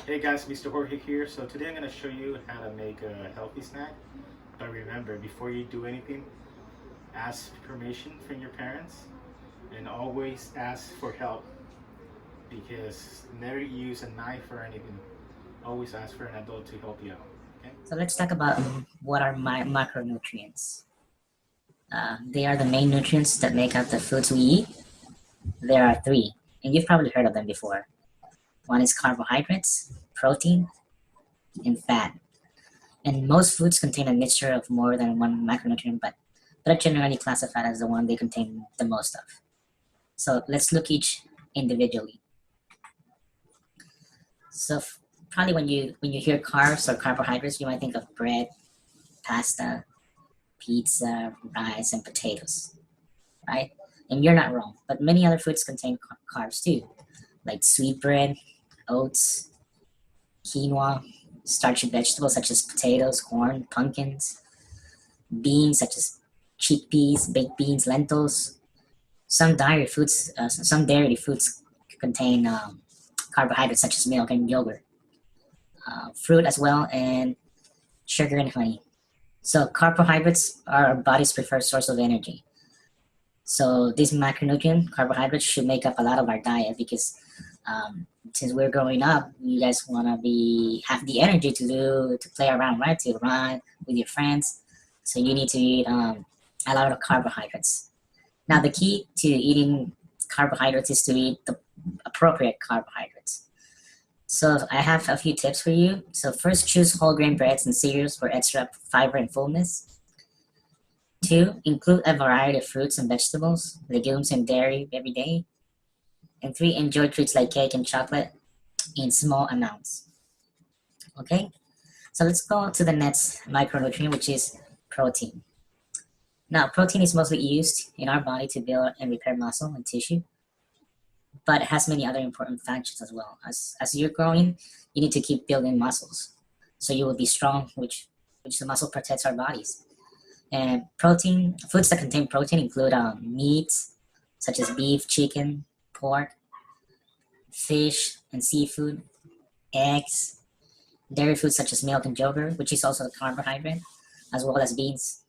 Hey guys, Mr. Jorge here. So today I'm going to show you how to make a healthy snack. But remember, before you do anything, ask permission from your parents and always ask for help because never use a knife or anything. Always ask for an adult to help you out. Okay? So let's talk about what are macronutrients. They are the main nutrients that make up the foods we eat. There are three, and you've probably heard of them before. One is carbohydrates, protein, and fat. And most foods contain a mixture of more than one macronutrient, but are generally classified as the one they contain the most of. So let's look each individually. So probably when you hear carbs or carbohydrates, you might think of bread, pasta, pizza, rice, and potatoes, right? And you're not wrong, but many other foods contain carbs too, like sweet bread, oats, quinoa, starchy vegetables such as potatoes, corn, pumpkins, beans such as chickpeas, baked beans, lentils. Some dairy foods contain carbohydrates such as milk and yogurt, fruit as well, and sugar and honey. So carbohydrates are our body's preferred source of energy. So these macronutrient carbohydrates should make up a lot of our diet because since we're growing up, you guys want to be have the energy to play around, right? To run with your friends. So you need to eat a lot of carbohydrates. Now the key to eating carbohydrates is to eat the appropriate carbohydrates. So I have a few tips for you. So first, choose whole grain breads and cereals for extra fiber and fullness. Two, include a variety of fruits and vegetables, legumes and dairy every day. And three, enjoy treats like cake and chocolate in small amounts. Okay, so let's go to the next micronutrient, which is protein. Now, protein is mostly used in our body to build and repair muscle and tissue, but it has many other important functions as well. As you're growing, you need to keep building muscles, so you will be strong, which the muscle protects our bodies. And protein foods that contain protein include meats such as beef, chicken, pork, fish, and seafood, eggs, dairy foods such as milk and yogurt, which is also a carbohydrate, as well as beans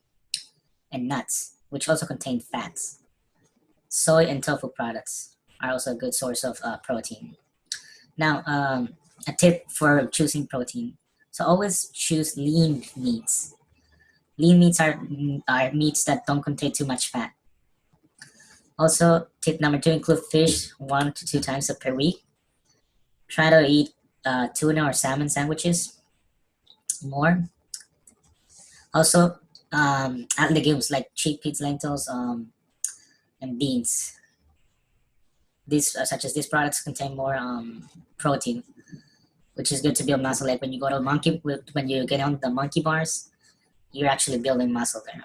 and nuts, which also contain fats. Soy and tofu products are also a good source of protein. Now, a tip for choosing protein. So always choose lean meats. Lean meats are meats that don't contain too much fat. Also, tip number two, include fish 1 to 2 times per week. Try to eat tuna or salmon sandwiches more. Also, add legumes like chickpeas, lentils, and beans. Such as these products contain more protein, which is good to build muscle. Like when you go to when you get on the monkey bars, you're actually building muscle there.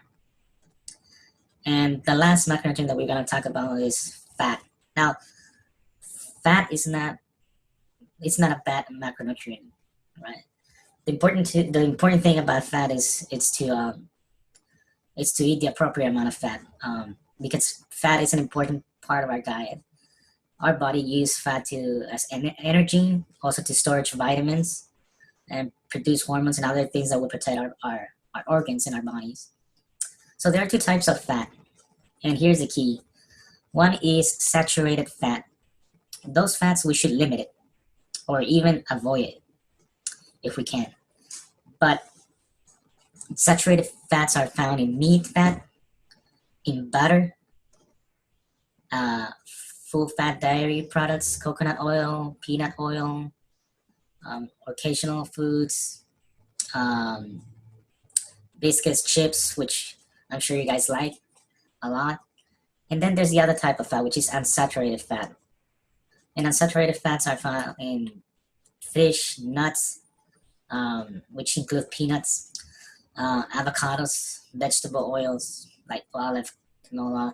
And the last macronutrient that we're going to talk about is fat. Now, fat is not it's not a bad macronutrient, right? The important thing about fat is it's to eat the appropriate amount of fat, because fat is an important part of our diet. Our body uses fat to as energy, also to storage vitamins and produce hormones and other things that will protect our organs in our bodies. So there are two types of fat, and here's the key. One is saturated fat. Those fats we should limit it or even avoid it if we can. But saturated fats are found in meat fat, in butter, uh, full fat dairy products, coconut oil, peanut oil, occasional foods, um, biscuits, chips, which I'm sure you guys like a lot. And then there's the other type of fat, which is unsaturated fat. And unsaturated fats are found in fish, nuts, which include peanuts, avocados, vegetable oils like olive, canola,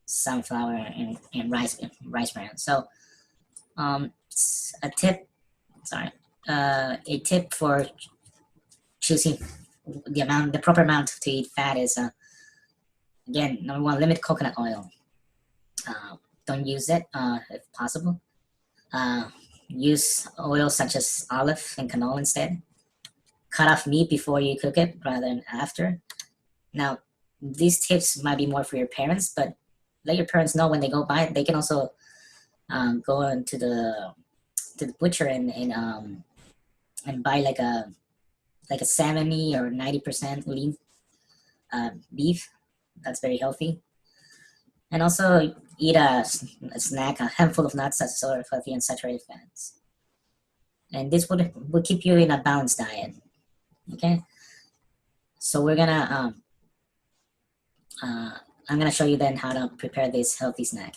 sunflower, and rice bran. So a tip, a tip for choosing the proper amount to eat fat is again, number one, limit coconut oil. Don't use it if possible. Uh, use oils such as olive and canola instead. Cut off meat before you cook it rather than after. Now, these tips might be more for your parents, but let your parents know when they go buy it. They can also go into the butcher and buy like a 70 or 90% lean beef. That's very healthy. And also eat a snack, a handful of nuts, that's sort of healthy and saturated fats. And this would keep you in a balanced diet. Okay. So we're gonna I'm gonna show you then how to prepare this healthy snack.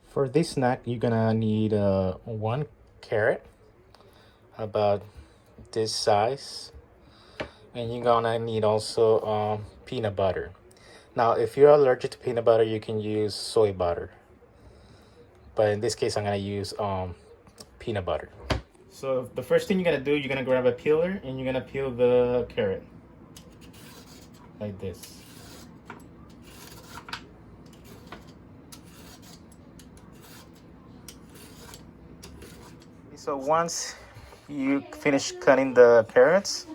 For this snack, you're gonna need 1 carrot, about this size, and you're gonna need also peanut butter. Now, if you're allergic to peanut butter, you can use soy butter, but in this case, I'm gonna use peanut butter. So the first thing you're gonna do, you're gonna grab a peeler and you're gonna peel the carrot like this. So once you finish cutting the carrots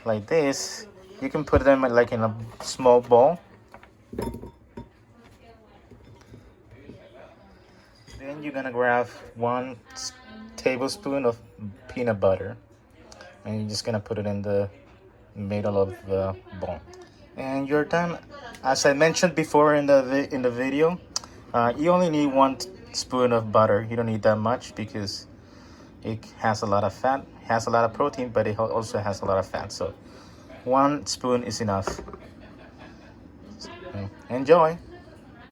like this, you can put them like in a small bowl. Then you're gonna grab 1 tablespoon of peanut butter, and you're just gonna put it in the middle of the bowl. And you're done. As I mentioned before in the video, you only need 1 spoon of butter. You don't need that much because it has a lot of fat, has a lot of protein, but it also has a lot of fat. So 1 spoon is enough. So, enjoy.